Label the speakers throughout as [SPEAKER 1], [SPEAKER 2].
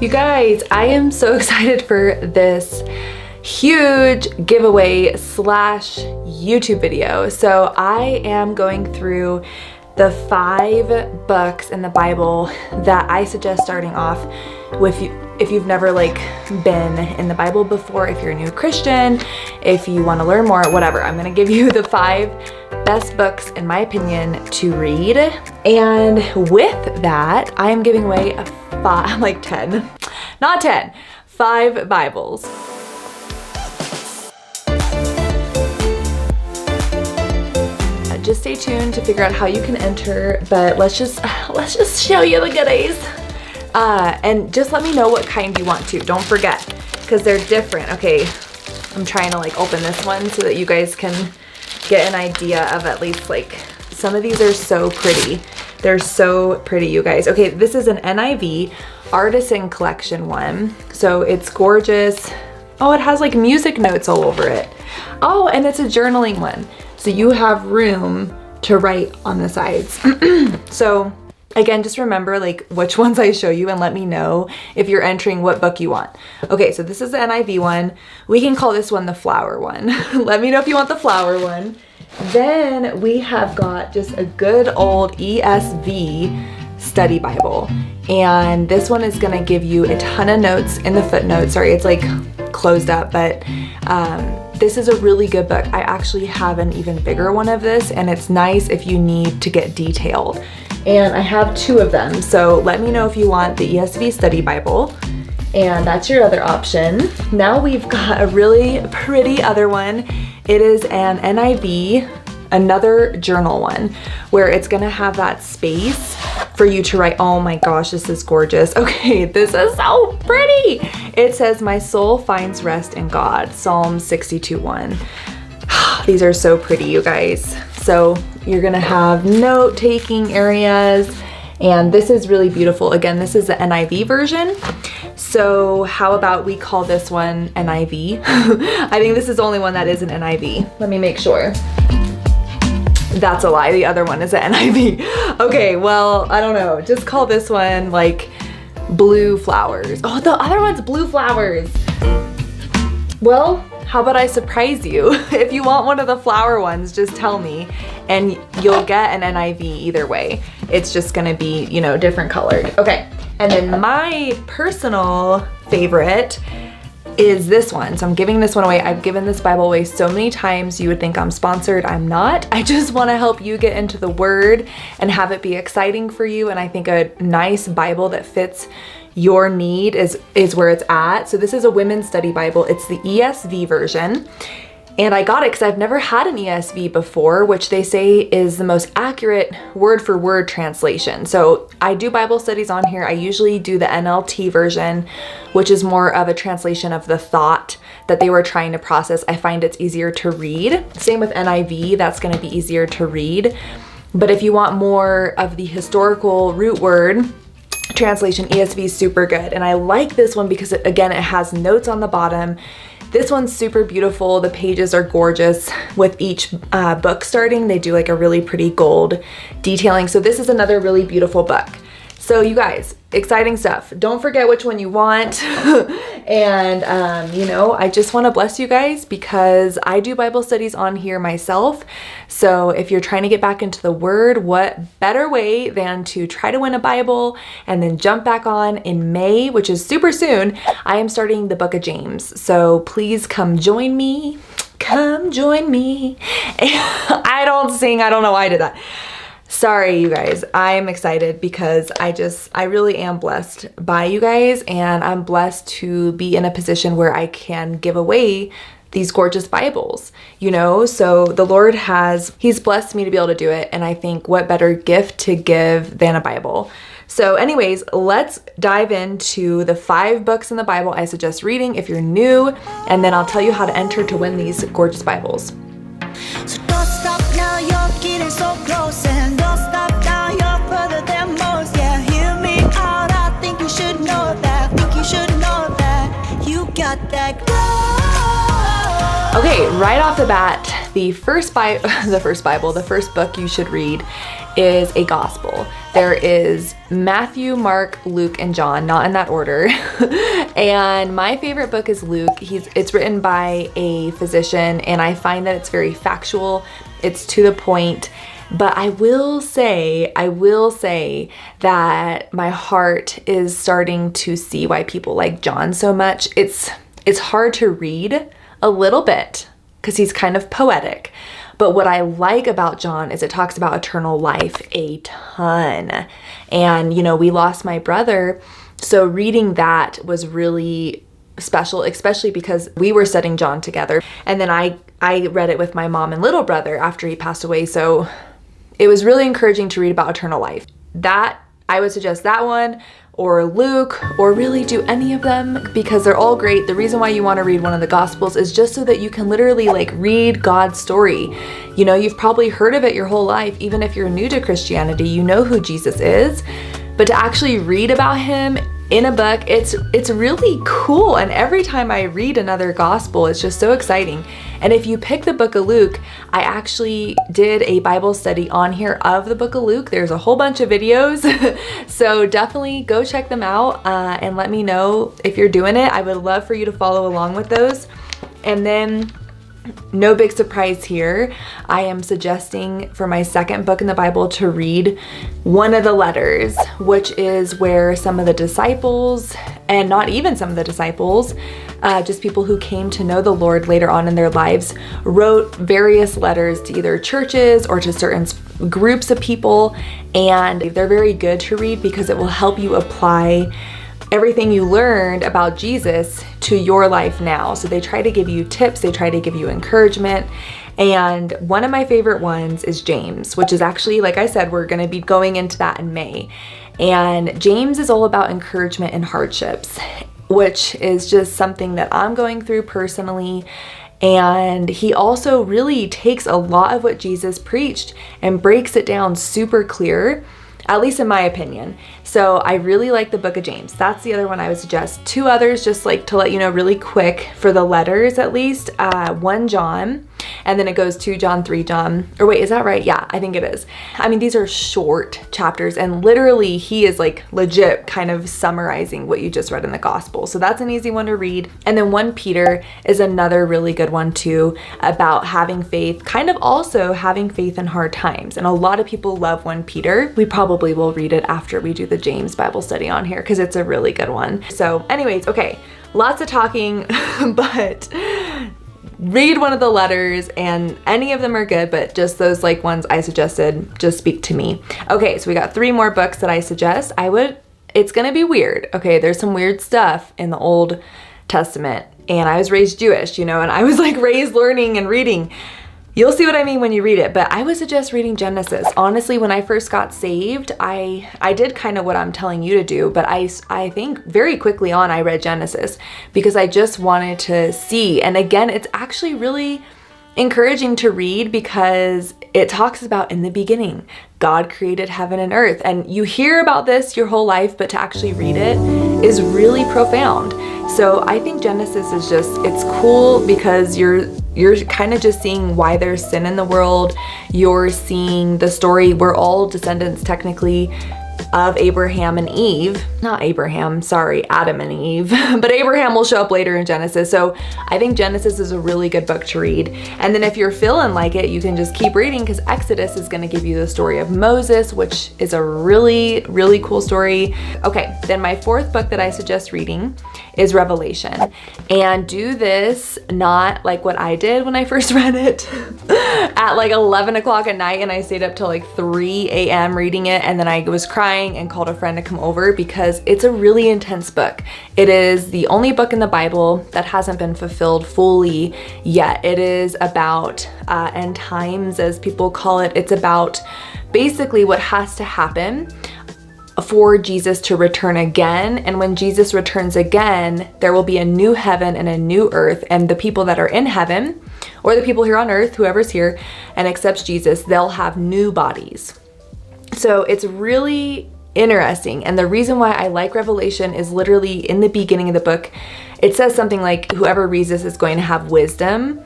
[SPEAKER 1] You guys, I am so excited for this huge giveaway slash YouTube video. So I am going through the 5 books in the Bible that I suggest starting off with if you've never been in the Bible before, if you're a new Christian, if you want to learn more, whatever. I'm going to give you the 5 best books in my opinion to read. And with that, I am giving away a 5 Bibles. Just stay tuned to figure out how you can enter, but let's just show you the goodies. And just let me know what kind you want to. Don't forget, because they're different. Okay, I'm trying to open this one so that you guys can get an idea of at least some of these are so pretty. They're so pretty, you guys. Okay, this is an NIV Artisan Collection one. So it's gorgeous. Oh, it has music notes all over it. Oh, and it's a journaling one. So you have room to write on the sides. So again, just remember which ones I show you and let me know if you're entering what book you want. Okay, so this is the NIV one. We can call this one the flower one. Let me know if you want the flower one. Then we have got just a good old ESV study Bible. And this one is gonna give you a ton of notes in the footnotes. Sorry, it's closed up, but this is a really good book. I actually have an even bigger one of this, and it's nice if you need to get detailed. And I have 2 of them, so let me know if you want the ESV Study Bible, and that's your other option. Now we've got a really pretty other one. It is an NIV, another journal one, where it's gonna have that space for you to write. Oh my gosh, this is gorgeous. Okay, this is so pretty. It says, "My soul finds rest in God," Psalm 62:1. These are so pretty, you guys. So you're gonna have note-taking areas, and this is really beautiful. Again, this is the NIV version. So how about we call this one NIV? I think this is the only one that is an NIV. Let me make sure. That's a lie, the other one is an NIV. Okay, well, I don't know. Just call this one Blue Flowers. Oh, the other one's Blue Flowers. Well, how about I surprise you? If you want one of the flower ones, just tell me and you'll get an NIV either way. It's just gonna be, different colored. Okay, and then my personal favorite is this one. So I'm giving this one away. I've given this Bible away so many times. You would think I'm sponsored. I'm not. I just want to help you get into the Word and have it be exciting for you. And I think a nice Bible that fits your need is where it's at. So this is a women's study Bible. It's the ESV version. And I got it because I've never had an ESV before, which they say is the most accurate word-for-word translation. So I do Bible studies on here. I usually do the NLT version, which is more of a translation of the thought that they were trying to process. I find it's easier to read. Same with NIV, that's going to be easier to read. But if you want more of the historical root word translation, ESV is super good. And I like this one because it has notes on the bottom. This one's super beautiful. The pages are gorgeous. With each book starting, they do a really pretty gold detailing. So this is another really beautiful book. So you guys, exciting stuff. Don't forget which one you want. And I just want to bless you guys because I do Bible studies on here myself. So if you're trying to get back into the Word, what better way than to try to win a Bible and then jump back on in May, which is super soon. I am starting the book of James. So please come join me. Come join me. I don't sing. I don't know why I did that. Sorry, you guys. I am excited because I really am blessed by you guys, and I'm blessed to be in a position where I can give away these gorgeous Bibles, so the Lord He's blessed me to be able to do it. And I think what better gift to give than a Bible. So anyways, let's dive into the 5 books in the Bible I suggest reading if you're new, and then I'll tell you how to enter to win these gorgeous Bibles.
[SPEAKER 2] So don't stop now, you're getting so close, and don't stop now, you're further than most. Yeah, hear me out, I think you should know that. You got that glow.
[SPEAKER 1] Okay, right off the bat, the first book you should read is a gospel. There is Matthew, Mark, Luke, and John, not in that order. And my favorite book is Luke. It's written by a physician, and I find that it's very factual. It's to the point. But I will say that my heart is starting to see why people like John so much. It's hard to read a little bit because he's kind of poetic. But what I like about John is it talks about eternal life a ton. And, you know, we lost my brother. So reading that was really special, especially because we were studying John together. And then I read it with my mom and little brother after he passed away. So it was really encouraging to read about eternal life. That, I would suggest that one, or Luke, or really do any of them because they're all great. The reason why you want to read one of the Gospels is just so that you can literally like read God's story. You know, you've probably heard of it your whole life. Even if you're new to Christianity, you know who Jesus is. But to actually read about him in a book, it's really cool. And every time I read another gospel, it's just so exciting. And if you pick the book of Luke, I actually did a Bible study on here of the book of Luke. There's a whole bunch of videos. So definitely go check them out and let me know if you're doing it. I would love for you to follow along with those. And then, no big surprise here, I am suggesting for my second book in the Bible to read one of the letters, which is where some of the disciples, and not even some of the disciples, just people who came to know the Lord later on in their lives, wrote various letters to either churches or to certain groups of people. And they're very good to read because it will help you apply everything you learned about Jesus to your life now. So they try to give you tips, they try to give you encouragement. And one of my favorite ones is James, which is actually, like I said, we're going to be going into that in May. And James is all about encouragement in hardships, which is just something that I'm going through personally. And he also really takes a lot of what Jesus preached and breaks it down super clear, at least in my opinion. So I really like the book of James. That's the other one I would suggest. Two others, just like to let you know really quick for the letters at least. 1 John, and then it goes 2 John, 3 John. Or wait, is that right? Yeah, I think it is. I mean, these are short chapters and literally he is like legit kind of summarizing what you just read in the gospel. So that's an easy one to read. And then 1 Peter is another really good one too, about having faith, kind of also having faith in hard times. And a lot of people love 1 Peter. We probably will read it after we do the James Bible study on here because it's a really good one. So anyways, okay, lots of talking, but read one of the letters, and any of them are good, but just those like ones I suggested just speak to me. Okay, so we got 3 more books that I suggest. It's gonna be weird. Okay, there's some weird stuff in the Old Testament, and I was raised Jewish, you know, and I was like raised learning and reading. You'll see what I mean when you read it, but I would suggest reading Genesis. Honestly, when I first got saved, I did kind of what I'm telling you to do, but I think very quickly on I read Genesis because I just wanted to see. And again, it's actually really encouraging to read because it talks about in the beginning, God created heaven and earth. And you hear about this your whole life, but to actually read it is really profound. So I think Genesis is just, it's cool because you're kind of just seeing why there's sin in the world. You're seeing the story. We're all descendants technically of Abraham and Eve. Not Abraham, sorry, Adam and Eve. But Abraham will show up later in Genesis. So I think Genesis is a really good book to read. And then if you're feeling like it, you can just keep reading because Exodus is going to give you the story of Moses, which is a really, really cool story. Okay, then my 4th book that I suggest reading is Revelation. And do this not like what I did when I first read it at like 11 o'clock at night, and I stayed up till like 3 a.m. reading it, and then I was crying and called a friend to come over because it's a really intense book. It is the only book in the Bible that hasn't been fulfilled fully yet. It is about end times, as people call it. It's about basically what has to happen for Jesus to return again. And when Jesus returns again, there will be a new heaven and a new earth, and the people that are in heaven, or the people here on earth, whoever's here and accepts Jesus, they'll have new bodies. So it's really interesting. And the reason why I like Revelation is literally in the beginning of the book, it says something like, whoever reads this is going to have wisdom.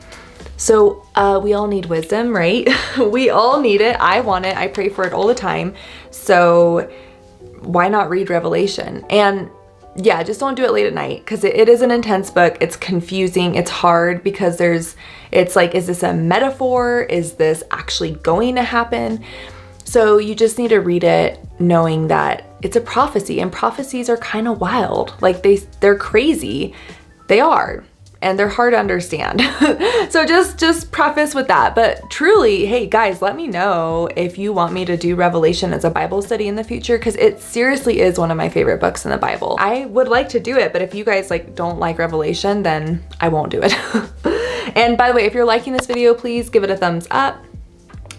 [SPEAKER 1] So we all need wisdom, right? We all need it. I want it. I pray for it all the time. So why not read Revelation? And yeah, just don't do it late at night, because it is an intense book. It's confusing. It's hard because it's like, is this a metaphor? Is this actually going to happen? So you just need to read it knowing that it's a prophecy, and prophecies are kind of wild. Like they're crazy. They are. And they're hard to understand. So just preface with that. But truly, hey guys, let me know if you want me to do Revelation as a Bible study in the future, because it seriously is one of my favorite books in the Bible. I would like to do it, but if you guys don't like Revelation, then I won't do it. And by the way, if you're liking this video, please give it a thumbs up.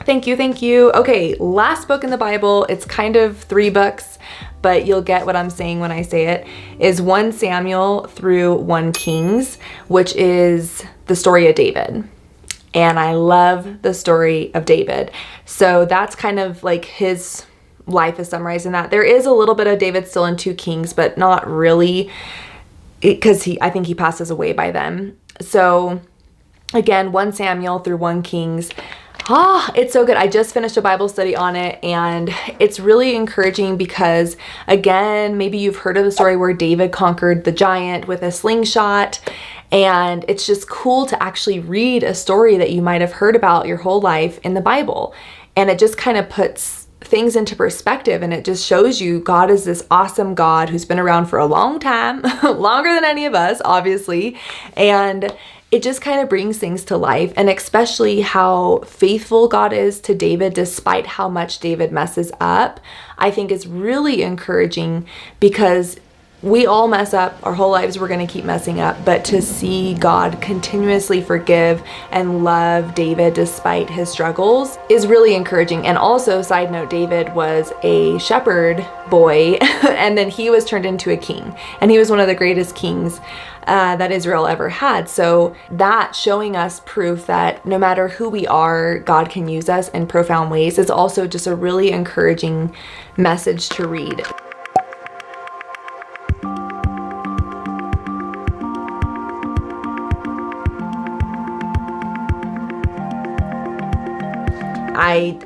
[SPEAKER 1] Thank you, thank you. Okay, last book in the Bible, it's kind of 3 books, but you'll get what I'm saying when I say it, is 1 Samuel through 1 Kings, which is the story of David. And I love the story of David. So that's kind of like his life is summarized in that. There is a little bit of David still in 2 Kings, but not really, because I think he passes away by then. So again, 1 Samuel through 1 Kings. It's so good. I just finished a Bible study on it, and it's really encouraging because, again, maybe you've heard of the story where David conquered the giant with a slingshot, and it's just cool to actually read a story that you might have heard about your whole life in the Bible. And it just kind of puts things into perspective, and it just shows you God is this awesome God who's been around for a long time, longer than any of us, obviously, and it just kind of brings things to life, and especially how faithful God is to David despite how much David messes up. I think is really encouraging, because we all mess up our whole lives. We're going to keep messing up, but to see God continuously forgive and love David despite his struggles is really encouraging. And also, side note, David was a shepherd boy and then he was turned into a king, and he was one of the greatest kings that Israel ever had. So that showing us proof that no matter who we are, God can use us in profound ways is also just a really encouraging message to read.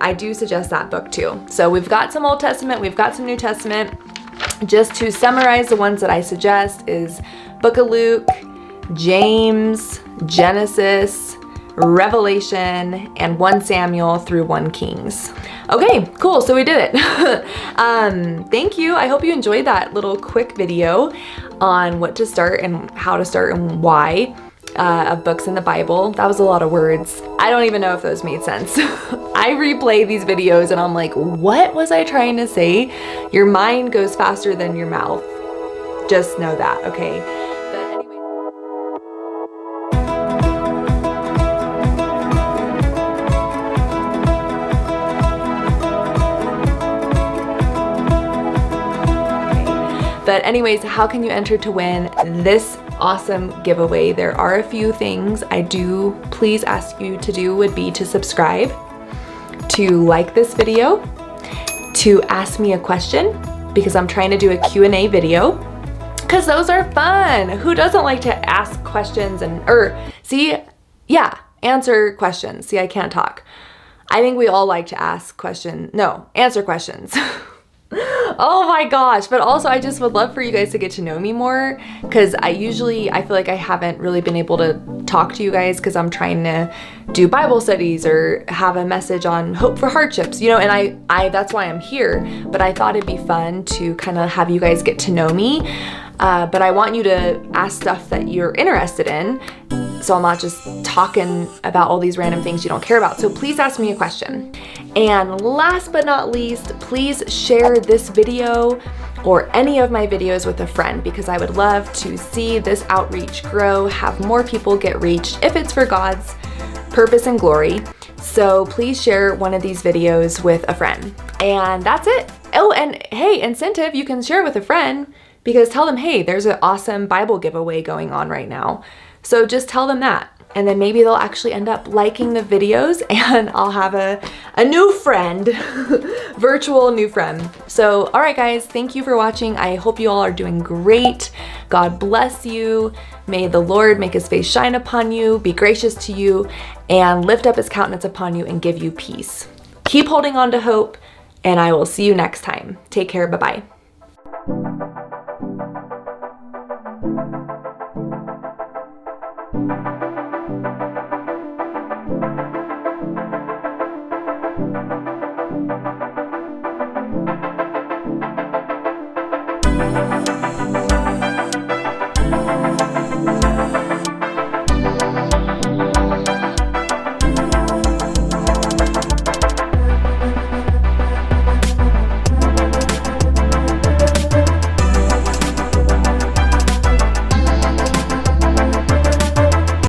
[SPEAKER 1] I do suggest that book too. So we've got some Old Testament, we've got some New Testament. Just to summarize, the ones that I suggest is Book of Luke, James, Genesis, Revelation, and 1 Samuel through 1 Kings. Okay, cool, so we did it. Thank you. I hope you enjoyed that little quick video on what to start and how to start and why of books in the Bible. That was a lot of words. I don't even know if those made sense. I replay these videos and I'm like, what was I trying to say? Your mind goes faster than your mouth. Just know that, okay? But anyway. But anyways, how can you enter to win this awesome giveaway? There are a few things I do please ask you to do would be to subscribe, to like this video, to ask me a question, because I'm trying to do a Q&A video, because those are fun. Who doesn't like to ask questions and answer questions. See, I can't talk. I think we all like to ask questions. No, answer questions. Oh my gosh. But also I just would love for you guys to get to know me more, because I feel like I haven't really been able to talk to you guys because I'm trying to do Bible studies or have a message on hope for hardships, and I that's why I'm here. But I thought it'd be fun to kind of have you guys get to know me. But I want you to ask stuff that you're interested in, so I'm not just talking about all these random things you don't care about. So please ask me a question. And last but not least, please share this video or any of my videos with a friend, because I would love to see this outreach grow, have more people get reached if it's for God's purpose and glory. So please share one of these videos with a friend. And that's it. Oh, and hey, incentive, you can share with a friend, because tell them, hey, there's an awesome Bible giveaway going on right now. So just tell them that. and then maybe they'll actually end up liking the videos and I'll have a new friend, virtual new friend. So, all right guys, thank you for watching. I hope you all are doing great. God bless you. May the Lord make his face shine upon you, be gracious to you, and lift up his countenance upon you and give you peace. Keep holding on to hope, and I will see you next time. Take care, bye-bye.